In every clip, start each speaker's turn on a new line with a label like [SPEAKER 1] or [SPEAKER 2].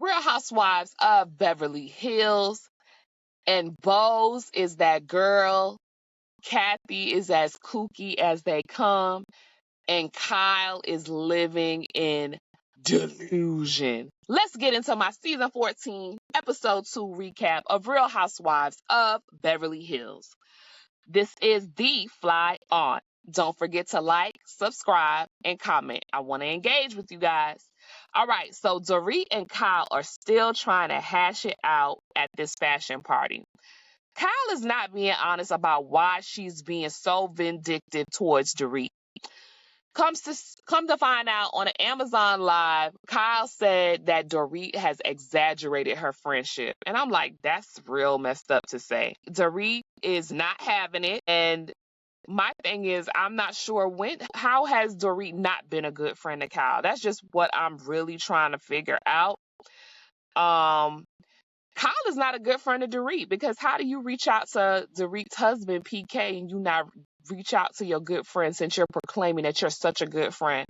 [SPEAKER 1] Real Housewives of Beverly Hills. And Bose is that girl. Kathy is as kooky as they come. And Kyle is living in delusion. Let's get into my season 14, episode 2 recap of Real Housewives of Beverly Hills. This is the Fly On. Don't forget to like, subscribe, and comment. I want to engage with you guys. All right, so Dorit and Kyle are still trying to hash it out at this fashion party. Kyle is not being honest about why she's being so vindictive towards Dorit. Come to find out on an Amazon Live, Kyle said that Dorit has exaggerated her friendship. And I'm like, that's real messed up to say. Dorit is not having it. And my thing is, I'm not sure how has Dorit not been a good friend to Kyle? That's just what I'm really trying to figure out. Kyle is not a good friend of Dorit, because how do you reach out to Dorit's husband, PK, and you not reach out to your good friend since you're proclaiming that you're such a good friend?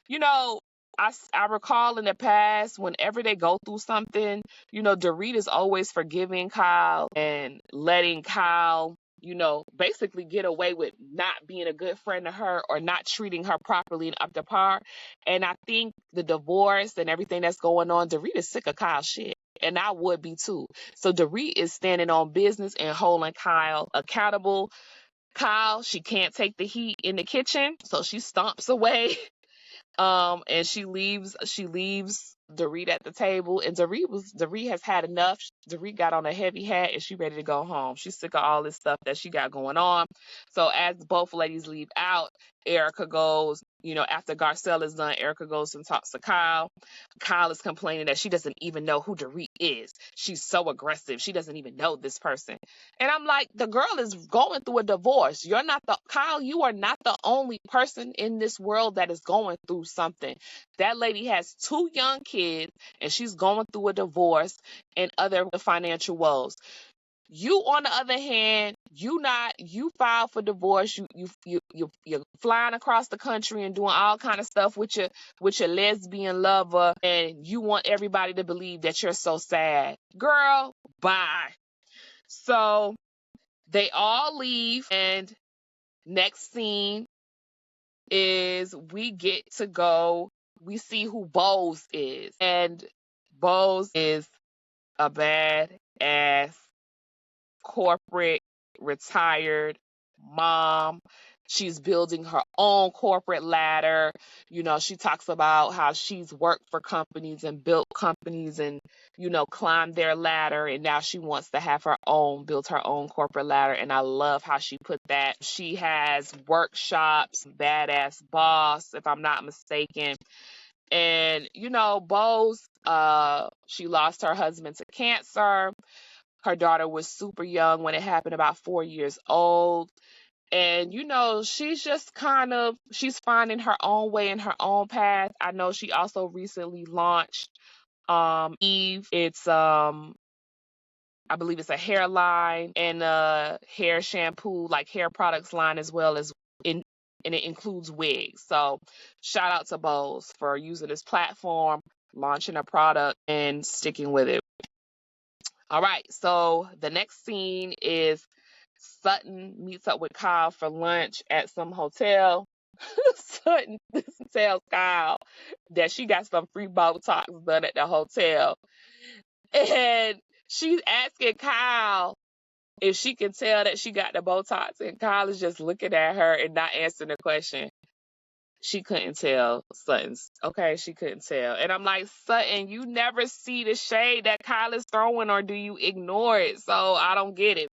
[SPEAKER 1] You know, I recall in the past, whenever they go through something, Dorit is always forgiving Kyle and letting Kyle, basically get away with not being a good friend to her or not treating her properly and up to par. And I think the divorce and everything that's going on, Dorit is sick of Kyle's shit. And I would be too. So Dorit is standing on business and holding Kyle accountable. Kyle, she can't take the heat in the kitchen, so she stomps away. And she leaves Dorit at the table, and Dorit has had enough. Dorit got on a heavy hat and she ready to go home. She's sick of all this stuff that she got going on. So as both ladies leave out, Erica goes, after Garcelle is done, Erica goes and talks to Kyle. Kyle is complaining that she doesn't even know who Dorit is. She's so aggressive. She doesn't even know this person. And I'm like, the girl is going through a divorce. Kyle, you are not the only person in this world that is going through something. That lady has 2 young kids and she's going through a divorce and other financial woes. You, on the other hand, you filed for divorce. You're flying across the country and doing all kind of stuff with your lesbian lover, and you want everybody to believe that you're so sad. Girl, bye. So they all leave, and next scene is we see who Bose is. And Bose is a bad ass corporate retired mom. She's building her own corporate ladder. She talks about how she's worked for companies and built companies and, climbed their ladder. And now she wants to build her own corporate ladder. And I love how she put that. She has workshops, badass boss, if I'm not mistaken. And, Bose, she lost her husband to cancer. Her daughter was super young when it happened, about 4 years old. And, she's just she's finding her own way and her own path. I know she also recently launched Eve. It's I believe it's a hair line and a hair shampoo, like hair products line, as well as and it includes wigs. So shout out to Bose for using this platform, launching a product and sticking with it. All right, so the next scene is Sutton meets up with Kyle for lunch at some hotel. Sutton tells Kyle that she got some free Botox done at the hotel. And she's asking Kyle if she can tell that she got the Botox, and Kyle is just looking at her and not answering the question. She couldn't tell, she couldn't tell. And I'm like, Sutton, you never see the shade that Kyle is throwing, or do you ignore it? So I don't get it.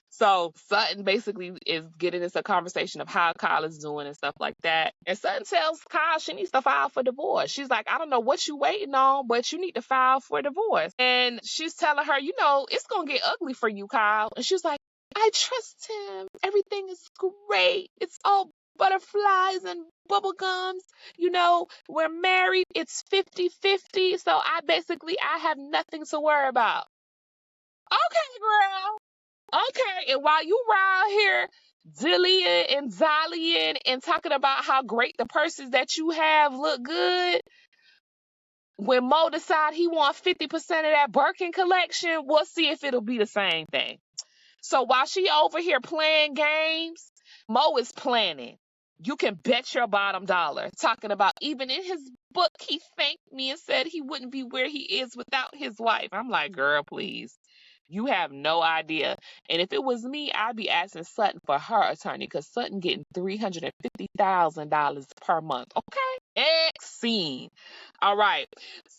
[SPEAKER 1] So Sutton basically is getting into a conversation of how Kyle is doing and stuff like that. And Sutton tells Kyle she needs to file for divorce. She's like, I don't know what you waiting on, but you need to file for divorce. And she's telling her, it's going to get ugly for you, Kyle. And she's like, I trust him. Everything is great. It's all butterflies and bubble gums. We're married. It's 50-50. So I have nothing to worry about. Okay, girl. Okay, and while you around here dillying and zollying and talking about how great the purses that you have look good, when Mo decide he wants 50% of that Birkin collection, we'll see if it'll be the same thing. So while she over here playing games, Mo is planning. You can bet your bottom dollar. Talking about even in his book, he thanked me and said he wouldn't be where he is without his wife. I'm like, girl, please. You have no idea. And if it was me, I'd be asking Sutton for her attorney because Sutton getting $350,000 per month. Okay? Next scene. All right.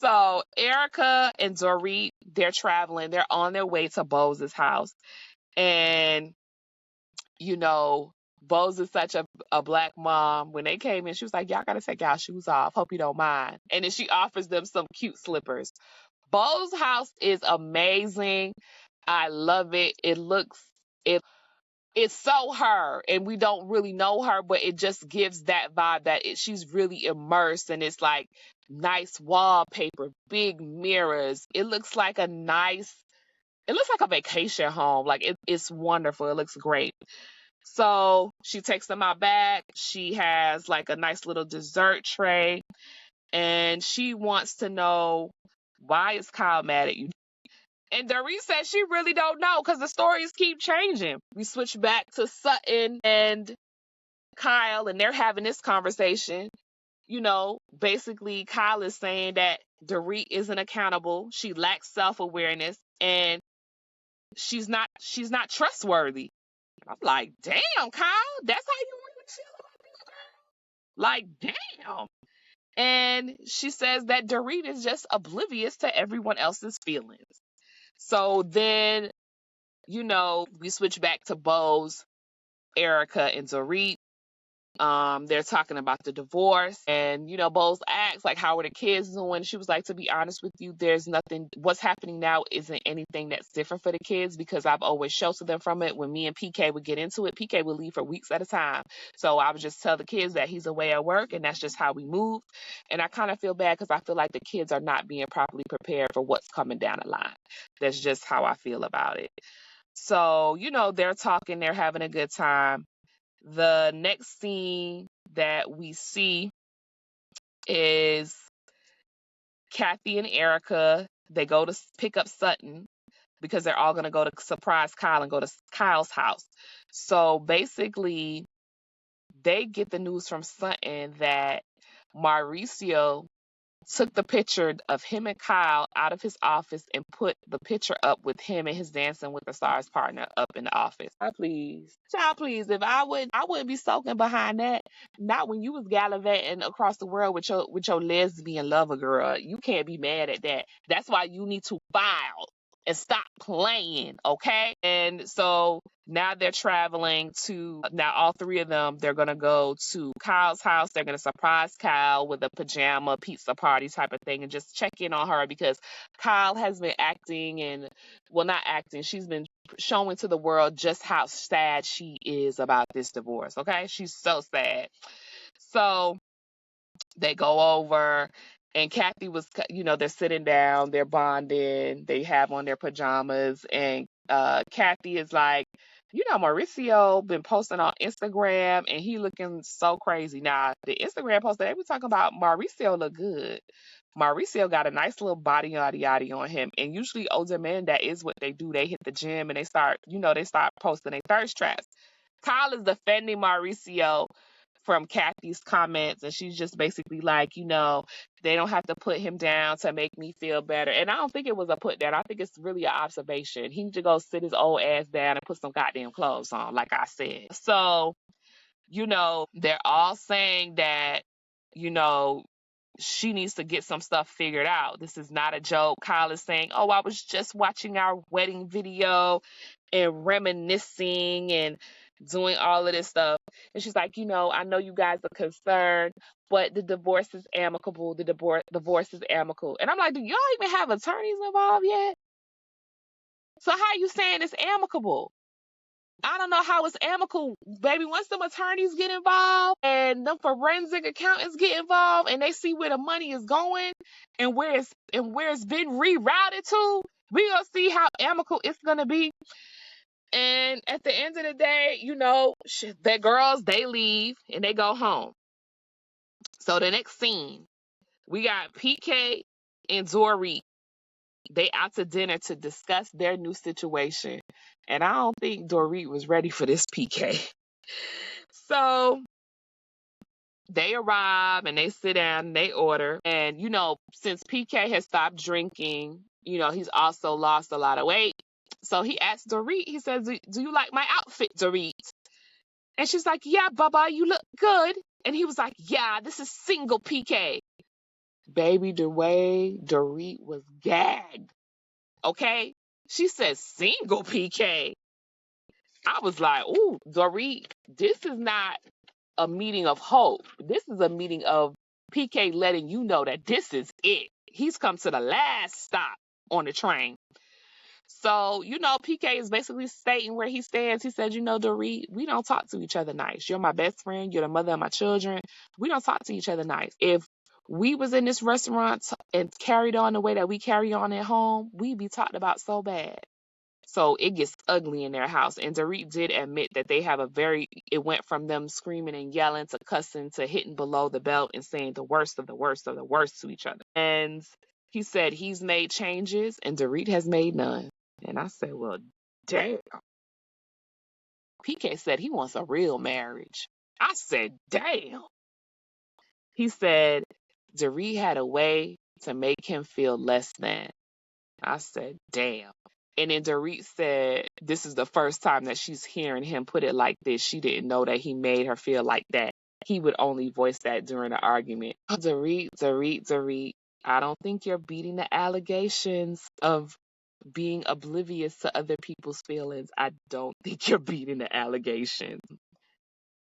[SPEAKER 1] So Erica and Dorit, they're traveling. They're on their way to Bose's house. And, you know, Bose is such a black mom. When they came in, she was like, y'all got to take y'all shoes off. Hope you don't mind. And then she offers them some cute slippers. Bose's house is amazing. I love it. It's so her, and we don't really know her, but it just gives that vibe that she's really immersed, and it's like nice wallpaper, big mirrors. It looks like a vacation home. Like it's wonderful. It looks great. So she takes them out back. She has like a nice little dessert tray, and she wants to know, why is Kyle mad at you? And Dorit says she really don't know because the stories keep changing. We switch back to Sutton and Kyle, and they're having this conversation. You know, basically Kyle is saying that Dorit isn't accountable. She lacks self-awareness, and she's not trustworthy. I'm like, damn, Kyle, that's how you really feel about this girl? Like, damn. And she says that Dorit is just oblivious to everyone else's feelings. So then, we switch back to Bose, Erica, and Dorit. They're talking about the divorce, and Bose asks like, how are the kids doing? She was like, to be honest with you, there's nothing. What's happening now isn't anything that's different for the kids because I've always sheltered them from it. When me and PK would get into it, PK would leave for weeks at a time. So I would just tell the kids that he's away at work, and that's just how we move. And I kind of feel bad because I feel like the kids are not being properly prepared for what's coming down the line. That's just how I feel about it. So, they're talking, they're having a good time. The next scene that we see is Kathy and Erica. They go to pick up Sutton because they're all going to go to surprise Kyle and go to Kyle's house. So basically, they get the news from Sutton that Mauricio took the picture of him and Kyle out of his office and put the picture up with him and his Dancing with the Stars partner up in the office. Child, please. If I wouldn't be soaking behind that. Not when you was gallivanting across the world with your lesbian lover, girl. You can't be mad at that. That's why you need to file and stop playing, okay? And so now they're traveling now all three of them, they're going to go to Kyle's house. They're going to surprise Kyle with a pajama pizza party type of thing and just check in on her because Kyle has been not acting, she's been showing to the world just how sad she is about this divorce, okay? She's so sad. So they go over, and Kathy was, they're sitting down, they're bonding, they have on their pajamas, and Kathy is like, Mauricio been posting on Instagram, and he looking so crazy. Now, the Instagram post that they were talking about, Mauricio look good. Mauricio got a nice little body yaddy on him, and usually older men, that is what they do. They hit the gym, and they start posting their thirst traps. Kyle is defending Mauricio from Kathy's comments, and she's just basically like, they don't have to put him down to make me feel better. And I don't think it was a put down. I think it's really an observation. He need to go sit his old ass down and put some goddamn clothes on, like I said. So, they're all saying that, she needs to get some stuff figured out. This is not a joke. Kyle is saying, oh, I was just watching our wedding video and reminiscing and doing all of this stuff. And she's like, I know you guys are concerned, but the divorce is amicable. The divorce is amicable. And I'm like, do y'all even have attorneys involved yet? So how you saying it's amicable? I don't know how it's amicable, baby. Once them attorneys get involved and them forensic accountants get involved and they see where the money is going and where it's been rerouted to, we gonna see how amicable it's gonna be. And at the end of the day, the girls, they leave and they go home. So the next scene, we got PK and Dorit. They out to dinner to discuss their new situation. And I don't think Dorit was ready for this PK. So they arrive and they sit down and they order. And, since PK has stopped drinking, he's also lost a lot of weight. So he asked Dorit, he says, do you like my outfit, Dorit? And she's like, yeah, Bubba, you look good. And he was like, yeah, this is single PK. Baby, the way Dorit was gagged. Okay? She said single PK. I was like, ooh, Dorit, this is not a meeting of hope. This is a meeting of PK letting you know that this is it. He's come to the last stop on the train. So, PK is basically stating where he stands. He said, Dorit, we don't talk to each other nice. You're my best friend. You're the mother of my children. We don't talk to each other nice. If we was in this restaurant and carried on the way that we carry on at home, we'd be talked about so bad. So it gets ugly in their house. And Dorit did admit that they have it went from them screaming and yelling to cussing to hitting below the belt and saying the worst of the worst of the worst to each other. And he said he's made changes and Dorit has made none. And I said, well, damn. PK said he wants a real marriage. I said, damn. He said Dorit had a way to make him feel less than. I said, damn. And then Dorit said this is the first time that she's hearing him put it like this. She didn't know that he made her feel like that. He would only voice that during an argument. Dorit, I don't think you're beating the allegations of being oblivious to other people's feelings. I don't think you're beating the allegations.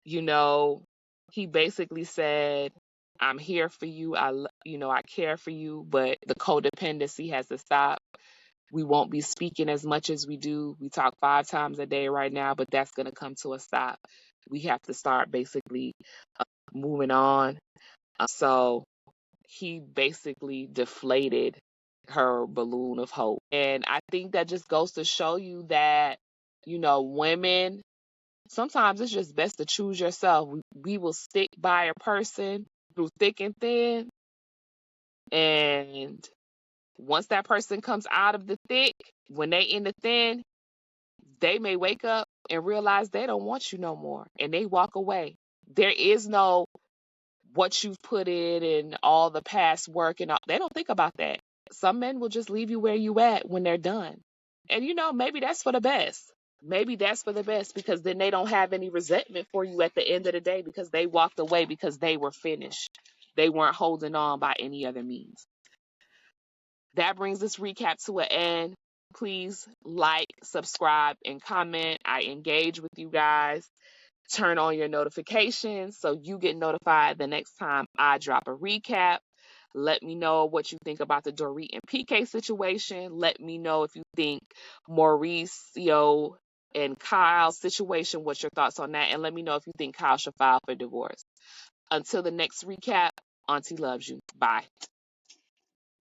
[SPEAKER 1] He basically said, I'm here for you. I care for you, but the codependency has to stop. We won't be speaking as much as we do. We talk 5 times a day right now, but that's going to come to a stop. We have to start basically moving on. So he basically deflated her balloon of hope. And I think that just goes to show you that, women, sometimes it's just best to choose yourself. We will stick by a person through thick and thin. And once that person comes out of the thick, when they in the thin, they may wake up and realize they don't want you no more and they walk away. There is no what you've put in and all the past work and all. They don't think about that. Some men will just leave you where you at when they're done. And maybe that's for the best. Maybe that's for the best because then they don't have any resentment for you at the end of the day because they walked away because they were finished. They weren't holding on by any other means. That brings this recap to an end. Please like, subscribe, and comment. I engage with you guys. Turn on your notifications so you get notified the next time I drop a recap. Let me know what you think about the Dorit and PK situation. Let me know if you think Mauricio and Kyle's situation. What's your thoughts on that? And let me know if you think Kyle should file for divorce. Until the next recap, Auntie loves you. Bye.